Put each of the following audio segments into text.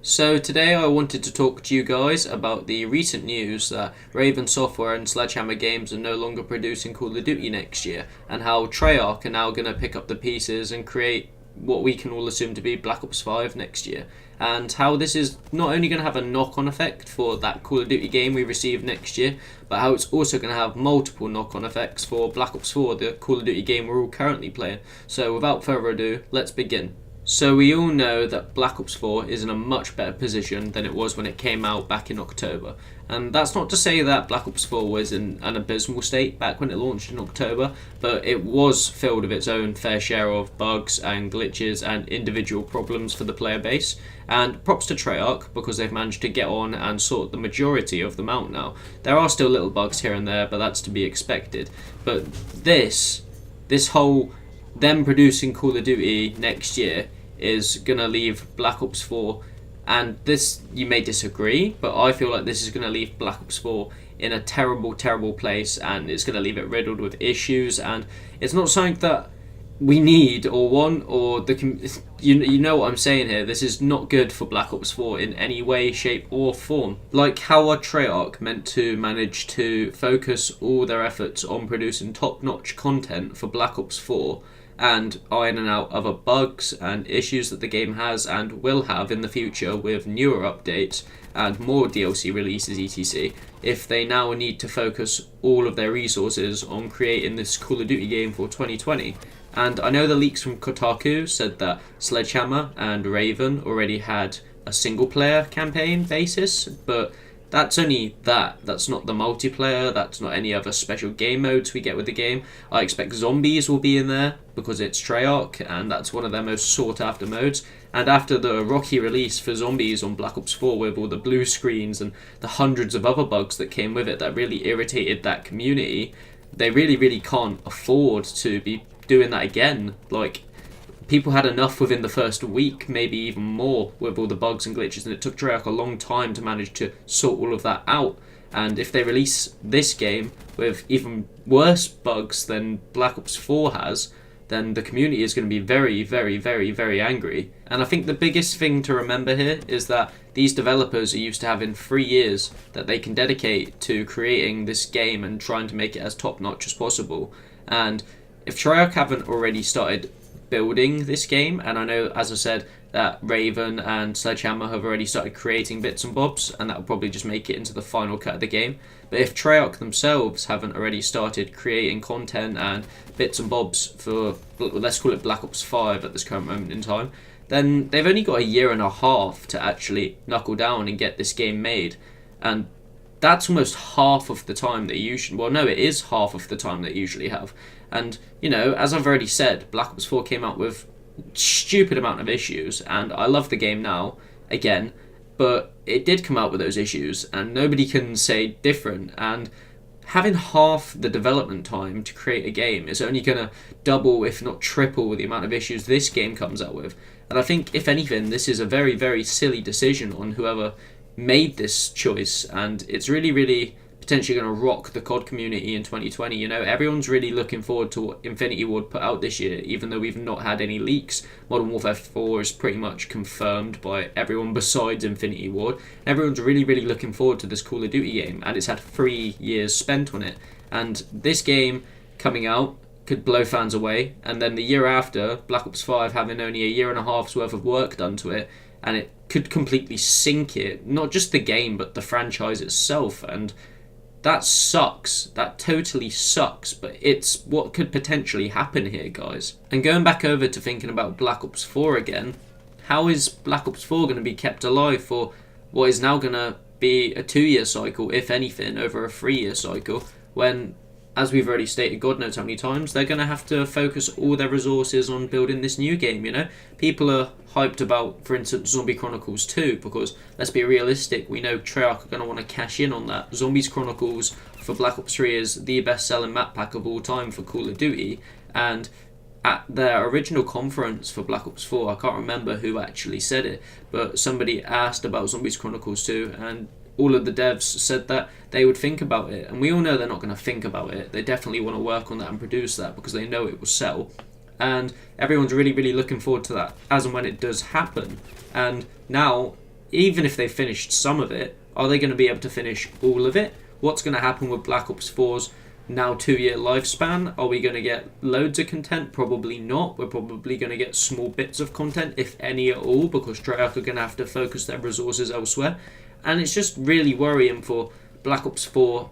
So today I wanted to talk to you guys about the recent news that Raven Software and Sledgehammer Games are no longer producing Call of Duty next year, and how Treyarch are now going to pick up the pieces and create what we can all assume to be Black Ops 5 next year, and how this is not only going to have a knock-on effect for that Call of Duty game we receive next year, but how it's also going to have multiple knock-on effects for Black Ops 4, the Call of Duty game we're all currently playing. So without further ado, let's begin. So we all know that Black Ops 4 is in a much better position than it was when it came out back in October. And that's not to say that Black Ops 4 was in an abysmal state back when it launched in October, but it was filled with its own fair share of bugs and glitches and individual problems for the player base. And props to Treyarch, because they've managed to get on and sort the majority of them out now. There are still little bugs here and there, but that's to be expected. But this whole them producing Call of Duty next year is going to leave Black Ops 4, and this, you may disagree, but I feel like this is going to leave Black Ops 4 in a terrible, terrible place, and it's going to leave it riddled with issues, and it's not something that we need or want, or you know what I'm saying here. This is not good for Black Ops 4 in any way, shape or form. Like, how are Treyarch meant to manage to focus all their efforts on producing top-notch content for Black Ops 4 and ironing out other bugs and issues that the game has and will have in the future with newer updates and more DLC releases etc, if they now need to focus all of their resources on creating this Call of Duty game for 2020? And I know the leaks from Kotaku said that Sledgehammer and Raven already had a single player campaign basis, but that's only that. That's not the multiplayer, that's not any other special game modes we get with the game. I expect zombies will be in there because it's Treyarch and that's one of their most sought after modes. And after the rocky release for zombies on Black Ops 4 with all the blue screens and the hundreds of other bugs that came with it that really irritated that community, they really can't afford to be doing that again. Like, people had enough within the first week, maybe even more, with all the bugs and glitches, and it took Treyarch a long time to manage to sort all of that out. And if they release this game with even worse bugs than Black Ops 4 has, then the community is going to be very angry. And I think the biggest thing to remember here is that these developers are used to having 3 years that they can dedicate to creating this game and trying to make it as top-notch as possible. And if Treyarch haven't already started building this game, and I know, as I said, that Raven and Sledgehammer have already started creating bits and bobs, and that will probably just make it into the final cut of the game. But if Treyarch themselves haven't already started creating content and bits and bobs for, let's call it Black Ops 5 at this current moment in time, then they've only got a year and a half to actually knuckle down and get this game made. And that's almost half of the time that you usually... Well, no, it is half of the time that you usually have. And, you know, as I've already said, Black Ops 4 came out with stupid amount of issues, and I love the game now, again, but it did come out with those issues, and nobody can say different. And having half the development time to create a game is only going to double, if not triple, the amount of issues this game comes out with. And I think, if anything, this is a very silly decision on whoever made this choice, and it's really potentially going to rock the COD community in 2020. You know, everyone's really looking forward to what Infinity Ward put out this year, even though we've not had any leaks. Modern Warfare 4 is pretty much confirmed by everyone besides Infinity Ward. Everyone's really looking forward to this Call of Duty game, and it's had 3 years spent on it. And this game coming out could blow fans away, and then the year after, Black Ops 5 having only a year and a half's worth of work done to it, and it could completely sink it, not just the game, but the franchise itself. And that sucks. That totally sucks, but it's what could potentially happen here, guys. And going back over to thinking about Black Ops 4 again, how is Black Ops 4 going to be kept alive for what is now going to be a 2-year cycle, if anything, over a 3-year cycle, when, as we've already stated God knows how many times, they're going to have to focus all their resources on building this new game, you know? People are hyped about, for instance, Zombie Chronicles 2, because, let's be realistic, we know Treyarch are going to want to cash in on that. Zombies Chronicles for Black Ops 3 is the best-selling map pack of all time for Call of Duty, and at their original conference for Black Ops 4, I can't remember who actually said it, but somebody asked about Zombies Chronicles 2, and all of the devs said that they would think about it. And we all know they're not going to think about it. They definitely want to work on that and produce that because they know it will sell. And everyone's really looking forward to that as and when it does happen. And now even if they finished some of it, are they going to be able to finish all of it? What's going to happen with Black Ops 4's now 2-year lifespan? Are we going to get loads of content? Probably not. We're probably going to get small bits of content, if any at all, because Treyarch are going to have to focus their resources elsewhere. And it's just really worrying for Black Ops 4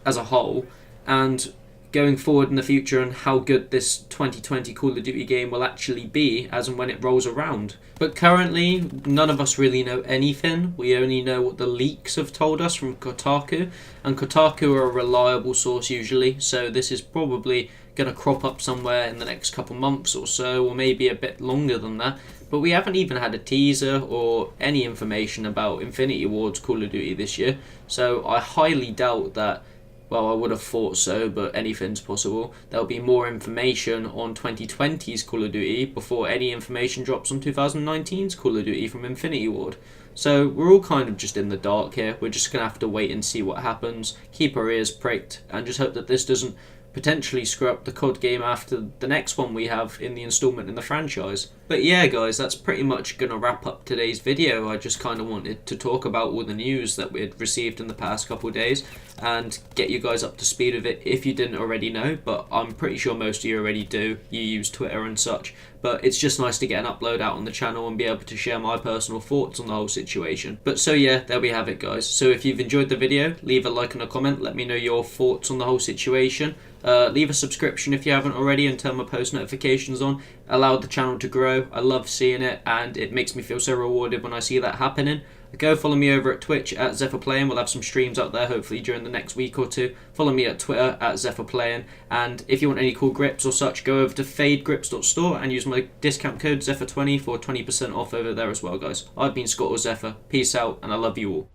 as a whole, and going forward in the future, and how good this 2020 Call of Duty game will actually be as and when it rolls around. But currently, none of us really know anything. We only know what the leaks have told us from Kotaku, and Kotaku are a reliable source usually, so this is probably going to crop up somewhere in the next couple months or so, or maybe a bit longer than that. But we haven't even had a teaser or any information about Infinity Ward's Call of Duty this year, so I highly doubt that. Well, I would have thought so, but anything's possible. There'll be more information on 2020's Call of Duty before any information drops on 2019's Call of Duty from Infinity Ward. So we're all kind of just in the dark here. We're just going to have to wait and see what happens, keep our ears pricked, and just hope that this doesn't potentially screw up the COD game after the next one we have in the installment in the franchise. But yeah guys, that's pretty much going to wrap up today's video. I just kind of wanted to talk about all the news that we had received in the past couple of days and get you guys up to speed with it if you didn't already know, but I'm pretty sure most of you already do. You use Twitter and such, but it's just nice to get an upload out on the channel and be able to share my personal thoughts on the whole situation. But so yeah, there we have it guys. So if you've enjoyed the video, leave a like and a comment, let me know your thoughts on the whole situation. Leave a subscription if you haven't already and turn my post notifications on. Allow the channel to grow. I love seeing it and it makes me feel so rewarded when I see that happening. Go follow me over at Twitch at Zephr Playing. We'll have some streams out there hopefully during the next week or two. Follow me at Twitter at Zephr Playing. And if you want any cool grips or such, go over to fadegrips.store and use my discount code Zephr20 for 20% off over there as well guys. I've been Scott or Zephr. Peace out and I love you all.